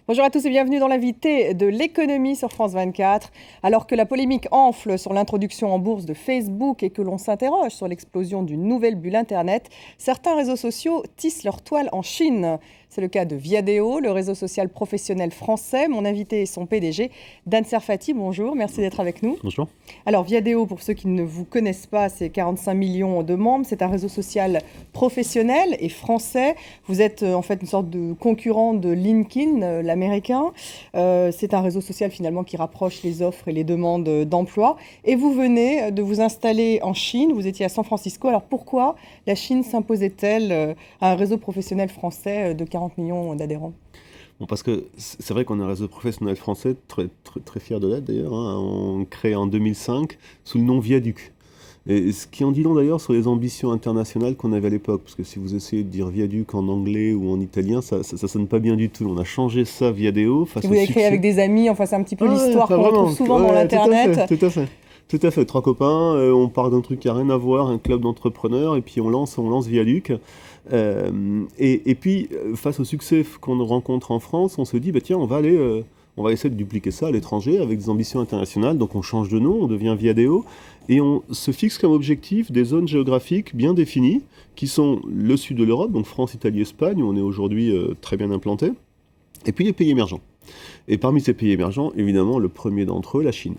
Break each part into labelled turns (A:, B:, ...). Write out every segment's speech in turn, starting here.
A: Bonjour à tous et bienvenue dans l'invité de l'économie sur France 24. Alors que la polémique enfle sur l'introduction en bourse de Facebook et que l'on s'interroge sur l'explosion d'une nouvelle bulle Internet, certains réseaux sociaux tissent leur toile en Chine. C'est le cas de Viadeo, le réseau social professionnel français. Mon invité est son PDG, Dan Serfati. Bonjour, merci d'être avec nous.
B: Bonjour.
A: Alors Viadeo, pour ceux qui ne vous connaissent pas, c'est 45 millions de membres. C'est un réseau social professionnel et français. Vous êtes en fait une sorte de concurrent de LinkedIn, l'américain. C'est un réseau social finalement qui rapproche les offres et les demandes d'emploi. Et vous venez de vous installer en Chine. Vous étiez à San Francisco. Alors pourquoi la Chine s'imposait-elle à un réseau professionnel français de 40 millions d'adhérents?
B: Bon, parce que c'est vrai qu'on est un réseau professionnel français, très fier de l'être d'ailleurs, on créé en 2005 sous le nom Viaduc. Et ce qui en dit long d'ailleurs sur les ambitions internationales qu'on avait à l'époque, parce que si vous essayez de dire Viaduc en anglais ou en italien, ça sonne pas bien du tout. On a changé ça Viadeo face au succès.
A: Vous l'avez créé avec des amis, enfin c'est un petit peu l'histoire qu'on retrouve souvent dans l'internet.
B: Tout à fait, 3 copains, on part d'un truc qui n'a rien à voir, un club d'entrepreneurs, et puis on lance Viaduc. Et puis, face au succès qu'on rencontre en France, on se dit, tiens, on va essayer de dupliquer ça à l'étranger avec des ambitions internationales. Donc on change de nom, on devient Viadeo, et on se fixe comme objectif des zones géographiques bien définies, qui sont le sud de l'Europe, donc France, Italie, Espagne, où on est aujourd'hui très bien implanté, et puis les pays émergents. Et parmi ces pays émergents, évidemment, le premier d'entre eux, la Chine.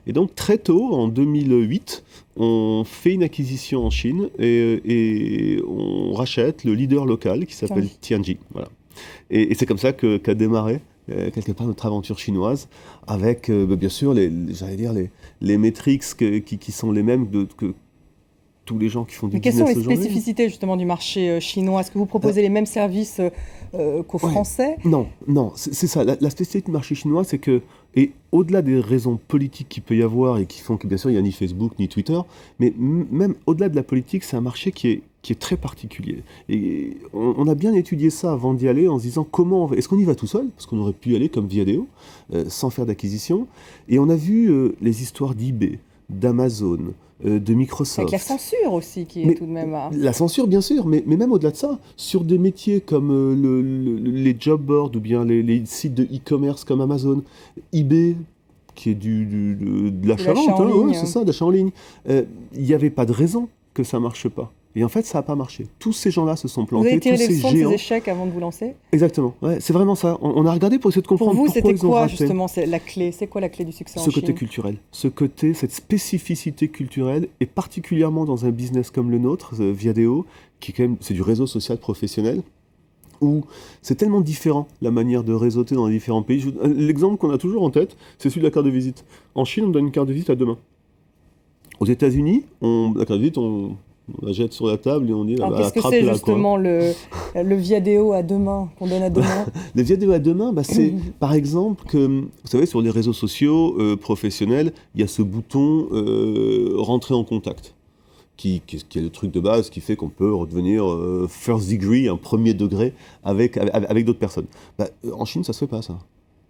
B: Et donc, très tôt, en 2008, on fait une acquisition en Chine et on rachète le leader local qui s'appelle Tianji. Voilà. Et c'est comme ça qu'a démarré, quelque part, notre aventure chinoise, avec, bien sûr, les métriques qui sont les mêmes que tous les gens qui font du business aujourd'hui.
A: Quelles sont les spécificités justement du marché chinois? Est-ce que vous proposez les mêmes services qu'aux Français?
B: Non, c'est ça. La spécificité du marché chinois, c'est que, et au-delà des raisons politiques qu'il peut y avoir et qui font que bien sûr il n'y a ni Facebook ni Twitter, mais même au-delà de la politique, c'est un marché qui est très particulier. Et on a bien étudié ça avant d'y aller en se disant est-ce qu'on y va tout seul? Parce qu'on aurait pu y aller comme Viadeo, sans faire d'acquisition. Et on a vu les histoires d'eBay, d'Amazon, de Microsoft.
A: Avec la censure aussi qui est tout de même...
B: La censure, bien sûr, mais même au-delà de ça, sur des métiers comme les job boards ou bien les sites de e-commerce comme Amazon, eBay, qui est de l'achat-vente, c'est ça, d'achat en ligne, il n'y avait pas de raison que ça ne marche pas. Et en fait, ça n'a pas marché. Tous ces gens-là se sont plantés.
A: Vous avez tiré
B: tous
A: les leçons de
B: géants.
A: ces échecs avant de vous lancer?
B: Exactement. Ouais, c'est vraiment ça. On a regardé pour essayer de comprendre pourquoi ils ont raté.
A: Pour vous, c'était quoi justement la clé? C'est quoi la clé du succès en Chine?
B: Ce côté culturel. Cette spécificité culturelle, et particulièrement dans un business comme le nôtre, Viadeo, qui quand même, c'est du réseau social professionnel, où c'est tellement différent la manière de réseauter dans les différents pays. L'exemple qu'on a toujours en tête, c'est celui de la carte de visite. En Chine, on donne une carte de visite à 2 mains. Aux États-Unis, la carte de visite, on la jette sur la table et on dit
A: qu'est-ce que c'est justement le Viadeo à 2 mains, qu'on donne à 2 mains?
B: Le Viadeo à 2 mains, c'est par exemple que, vous savez, sur les réseaux sociaux professionnels, il y a ce bouton rentrer en contact, qui est le truc de base qui fait qu'on peut redevenir first degree, un premier degré, avec d'autres personnes. En Chine, ça se fait pas, ça.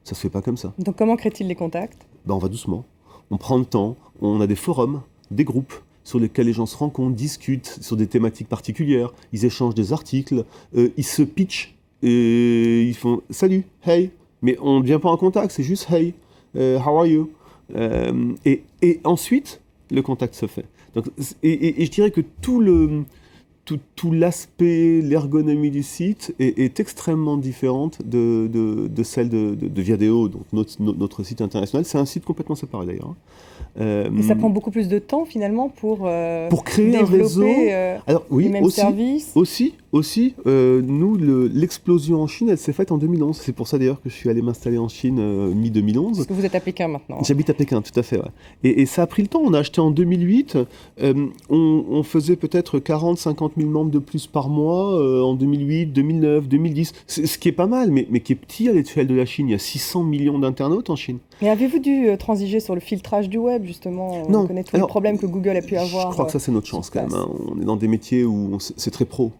B: Ça se fait pas comme ça.
A: Donc comment crée-t-il les contacts?
B: On va doucement, on prend le temps, on a des forums, des groupes, sur lesquels les gens se rencontrent, discutent sur des thématiques particulières, ils échangent des articles, ils se pitchent, et ils font « Salut, hey !» Mais on ne devient pas en contact, c'est juste « Hey, how are you ?» Et ensuite, le contact se fait. Donc, et je dirais que tout l'aspect, l'ergonomie du site est extrêmement différente de celle de Viadeo, donc notre site international. C'est un site complètement séparé d'ailleurs.
A: Et ça prend beaucoup plus de temps finalement pour
B: créer un réseau. Alors, oui,
A: les mêmes services.
B: Aussi, nous, l'explosion en Chine, elle s'est faite en 2011. C'est pour ça d'ailleurs que je suis allé m'installer en Chine mi-2011.
A: Parce que vous êtes à Pékin maintenant.
B: J'habite à Pékin, tout à fait. Ouais. Et ça a pris le temps. On a acheté en 2008. On faisait peut-être 40-50 000 membres de plus par mois en 2008, 2009, 2010. Ce qui est pas mal, mais qui est petit à l'échelle de la Chine. Il y a 600 millions d'internautes en Chine.
A: Mais avez-vous dû transiger sur le filtrage du web, justement?
B: Non.
A: On connaît tous les problèmes que Google a pu avoir.
B: Je crois que ça, c'est notre chance quand même. Hein. On est dans des métiers où c'est très pro,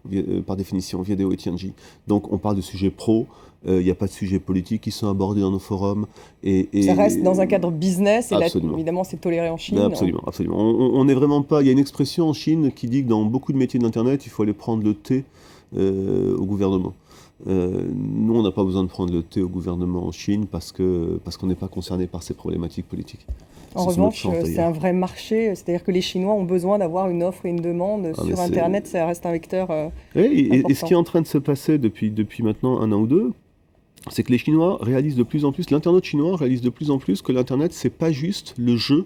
B: par définition, Viadeo et Tianji. Donc, on parle de sujets pro. Il n'y a pas de sujets politiques qui sont abordés dans nos forums.
A: Ça reste dans un cadre business, et là,
B: Absolument.
A: évidemment, c'est toléré en Chine.
B: Absolument. On n'est vraiment pas... Il y a une expression en Chine qui dit que dans beaucoup de métiers d'Internet, il faut aller prendre le thé au gouvernement. Nous, on n'a pas besoin de prendre le thé au gouvernement en Chine parce qu'on n'est pas concerné par ces problématiques politiques.
A: En revanche, c'est un vrai marché, c'est-à-dire que les Chinois ont besoin d'avoir une offre et une demande sur Internet, ça reste un vecteur
B: et ce qui est en train de se passer depuis maintenant 1 an ou 2, c'est que les Chinois réalisent de plus en plus, l'internaute chinois réalise de plus en plus que l'Internet, c'est pas juste le jeu,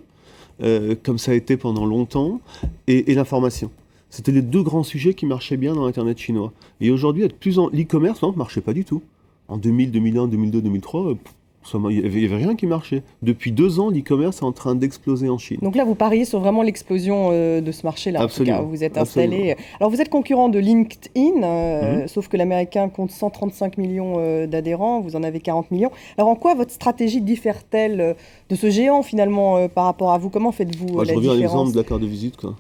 B: comme ça a été pendant longtemps, et l'information. C'était les 2 grands sujets qui marchaient bien dans l'Internet chinois. Et aujourd'hui, l'e-commerce, non, marchait pas du tout. En 2000, 2001, 2002, 2003, il n'y avait rien qui marchait. Depuis 2 ans, l'e-commerce est en train d'exploser en Chine.
A: Donc là, vous pariez sur vraiment l'explosion de ce marché-là.
B: Absolument.
A: En tout cas, vous êtes installé. Absolument. Alors, vous êtes concurrent de LinkedIn, sauf que l'américain compte 135 millions d'adhérents, vous en avez 40 millions. Alors, en quoi votre stratégie diffère-t-elle de ce géant, finalement, par rapport à vous? Comment faites-vous la différence?
B: Je reviens à l'exemple de la carte de visite, quoi.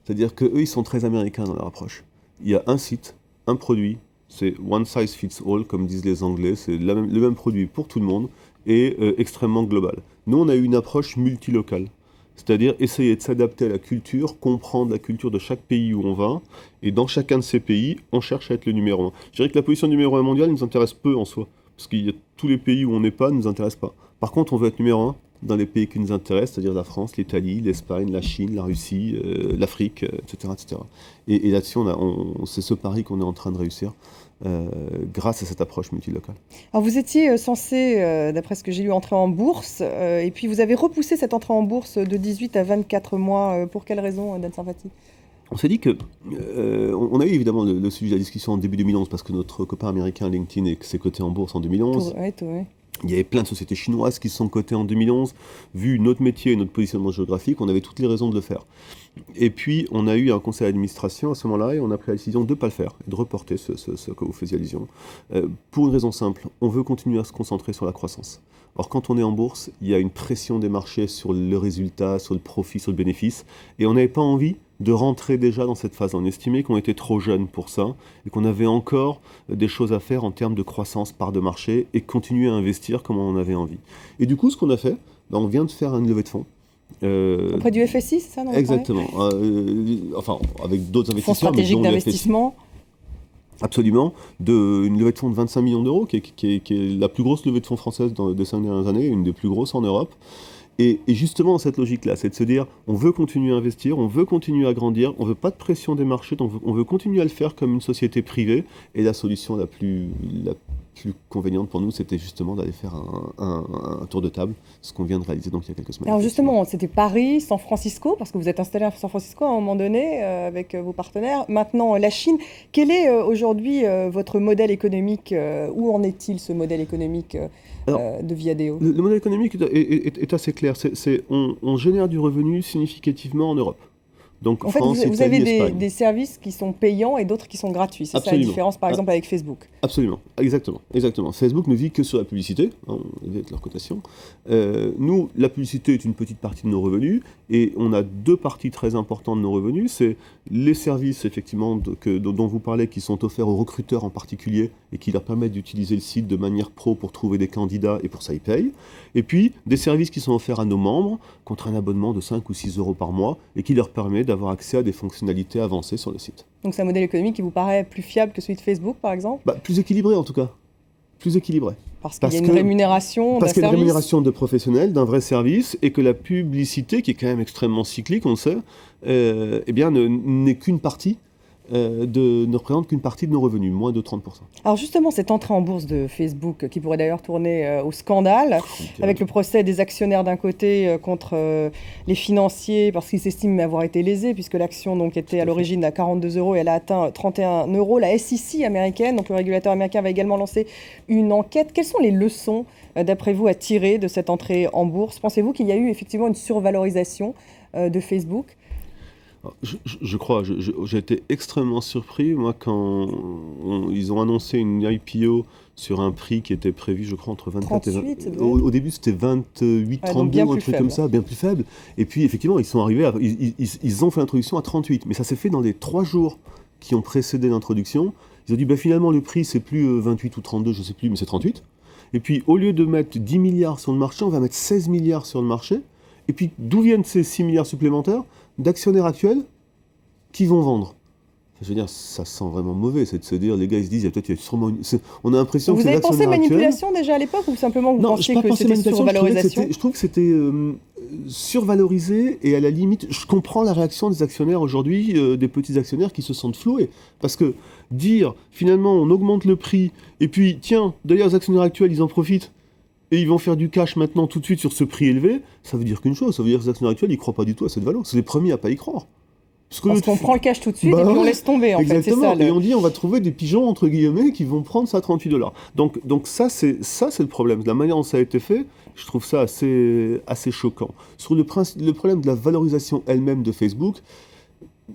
B: C'est-à-dire qu'eux, ils sont très américains dans leur approche. Il y a un site, un produit, c'est one size fits all, comme disent les Anglais, c'est le même produit pour tout le monde, et extrêmement global. Nous, on a eu une approche multilocale, c'est-à-dire essayer de s'adapter à la culture, comprendre la culture de chaque pays où on va, et dans chacun de ces pays, on cherche à être le numéro 1. Je dirais que la position numéro 1 mondiale nous intéresse peu en soi, parce qu'il y a tous les pays où on n'est pas, ne nous intéressent pas. Par contre, on veut être numéro 1 dans les pays qui nous intéressent, c'est-à-dire la France, l'Italie, l'Espagne, la Chine, la Russie, l'Afrique, etc., etc. Et là-dessus, c'est ce pari qu'on est en train de réussir. Grâce à cette approche multilocale.
A: Alors vous étiez censé, d'après ce que j'ai lu, entrer en bourse, et puis vous avez repoussé cette entrée en bourse de 18 à 24 mois. Pour quelle raison, Dan Sarfati?
B: On s'est dit que, on a eu évidemment le sujet de la discussion en début 2011, parce que notre copain américain LinkedIn s'est coté en bourse en 2011.
A: Ouais.
B: Il y avait plein de sociétés chinoises qui se sont cotées en 2011. Vu notre métier et notre positionnement géographique, on avait toutes les raisons de le faire. Et puis, on a eu un conseil d'administration à ce moment-là et on a pris la décision de ne pas le faire et de reporter ce que vous faisiez allusion. Pour une raison simple, on veut continuer à se concentrer sur la croissance. Or, quand on est en bourse, il y a une pression des marchés sur le résultat, sur le profit, sur le bénéfice. Et on n'avait pas envie de rentrer déjà dans cette phase. On estimait qu'on était trop jeune pour ça et qu'on avait encore des choses à faire en termes de croissance, part de marché et continuer à investir comme on en avait envie. Et du coup, ce qu'on a fait, on vient de faire une levée de fonds.
A: Auprès du FSI, c'est ça?
B: Exactement. Enfin, avec d'autres investisseurs.
A: Fonds stratégique d'investissement.
B: Absolument. Une levée de fonds de 25 millions d'euros, qui est la plus grosse levée de fonds française des 5 dernières années, une des plus grosses en Europe. Et justement, dans cette logique-là, c'est de se dire, on veut continuer à investir, on veut continuer à grandir, on ne veut pas de pression des marchés, donc on veut continuer à le faire comme une société privée. Et la solution la plus convéniente pour nous, c'était justement d'aller faire un tour de table, ce qu'on vient de réaliser donc il y a quelques semaines.
A: Alors justement, c'était Paris, San Francisco, parce que vous êtes installé à San Francisco à un moment donné avec vos partenaires. Maintenant, la Chine. Quel est aujourd'hui votre modèle économique? Où en est-il ce modèle économique de Viadeo?
B: Le modèle économique est assez clair. On génère du revenu significativement en Europe. Donc,
A: en fait,
B: France,
A: vous avez des services qui sont payants et d'autres qui sont gratuits. C'est ça la différence, par exemple, avec Facebook?
B: Absolument, exactement. Facebook ne vit que sur la publicité, avec leur cotation. Nous, la publicité est une petite partie de nos revenus, et on a 2 parties très importantes de nos revenus. C'est les services, effectivement, dont vous parlez, qui sont offerts aux recruteurs en particulier, et qui leur permettent d'utiliser le site de manière pro pour trouver des candidats, et pour ça, ils payent. Et puis, des services qui sont offerts à nos membres, contre un abonnement de 5 ou 6 euros par mois, et qui leur permet d'avoir accès à des fonctionnalités avancées sur le site.
A: Donc c'est un modèle économique qui vous paraît plus fiable que celui de Facebook, par exemple?
B: Plus équilibré, en tout cas. Plus équilibré.
A: Parce qu'il y a une rémunération d'un service.
B: Parce qu'il y a une rémunération de professionnels, d'un vrai service, et que la publicité, qui est quand même extrêmement cyclique, on le sait, n'est qu'une partie, ne représente qu'une partie de nos revenus, moins de 30%.
A: Alors justement, cette entrée en bourse de Facebook, qui pourrait d'ailleurs tourner au scandale, avec le procès des actionnaires d'un côté contre les financiers, parce qu'ils s'estiment avoir été lésés, puisque l'action donc, était à l'origine à 42 € et elle a atteint 31 €. La SEC américaine, donc le régulateur américain, va également lancer une enquête. Quelles sont les leçons, d'après vous, à tirer de cette entrée en bourse? Pensez-vous qu'il y a eu effectivement une survalorisation de Facebook?
B: Je crois, j'ai été extrêmement surpris, moi, quand ils ont annoncé une IPO sur un prix qui était prévu, je crois, entre 24
A: 38,
B: et 20... Au début, c'était 28, 32, un truc comme ça, bien plus faible. Et puis, effectivement, ils sont arrivés, ils ont fait l'introduction à 38. Mais ça s'est fait dans les 3 jours qui ont précédé l'introduction. Ils ont dit, finalement, le prix, c'est plus 28 ou 32, je ne sais plus, mais c'est 38. Et puis, au lieu de mettre 10 milliards sur le marché, on va mettre 16 milliards sur le marché. Et puis, d'où viennent ces 6 milliards supplémentaires d'actionnaires actuels qui vont vendre? Je veux dire, ça sent vraiment mauvais, c'est de se dire, les gars, ils se disent, peut-être il y a sûrement on a l'impression que
A: Vous
B: ces
A: avez pensé
B: actionnaires actuels...
A: manipulation déjà à l'époque, ou simplement vous
B: Non,
A: pensiez
B: je n'ai
A: que
B: pas pensé
A: c'était
B: manipulation,
A: survalorisation?
B: je trouve que c'était survalorisé, et à la limite, je comprends la réaction des actionnaires aujourd'hui, des petits actionnaires qui se sentent floués. Parce que dire, finalement, on augmente le prix, et puis, tiens, d'ailleurs, les actionnaires actuels, ils en profitent, et ils vont faire du cash maintenant tout de suite sur ce prix élevé, ça veut dire qu'une chose, ça veut dire que les actionnaires actuels, ils ne croient pas du tout à cette valeur. C'est les premiers à ne pas y croire.
A: Parce qu'on prend le cash tout de suite,
B: Bah
A: et puis on
B: ouais,
A: laisse tomber, en fait, c'est
B: exactement.
A: ça.
B: Et on dit, on va trouver des pigeons, entre guillemets, qui vont prendre ça à 38 $. Donc ça, c'est le problème. La manière dont ça a été fait, je trouve ça assez choquant. Sur le problème de la valorisation elle-même de Facebook,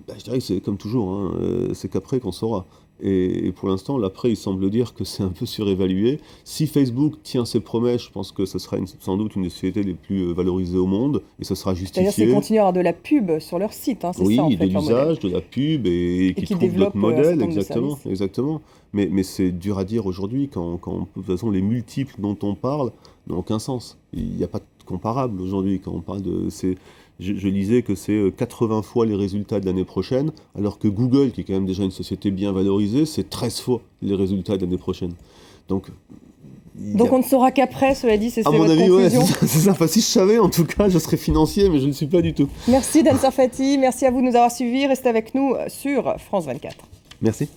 B: bah, je dirais que c'est comme toujours, hein, c'est qu'après qu'on saura. Et pour l'instant, l'après, il semble dire que c'est un peu surévalué. Si Facebook tient ses promesses, je pense que ce sera sans doute une des sociétés les plus valorisées au monde, et ce sera justifié.
A: C'est-à-dire qu'ils continuent à avoir de la pub sur leur site, hein, c'est
B: oui,
A: ça en fait,
B: de l'usage, de la pub, et qui trouvent d'autres modèles, exactement. Mais c'est dur à dire aujourd'hui, quand de toute façon les multiples dont on parle n'ont aucun sens. Il n'y a pas de comparable aujourd'hui quand on parle de... Je lisais que c'est 80 fois les résultats de l'année prochaine, alors que Google, qui est quand même déjà une société bien valorisée, c'est 13 fois les résultats de l'année prochaine. Donc
A: on ne saura qu'après, cela dit, c'est votre conclusion.
B: Ouais, c'est ça. Enfin, si je savais, en tout cas, je serais financier, mais je ne suis pas du tout.
A: Merci Dan Sarfati, merci à vous de nous avoir suivis. Restez avec nous sur France 24.
B: Merci.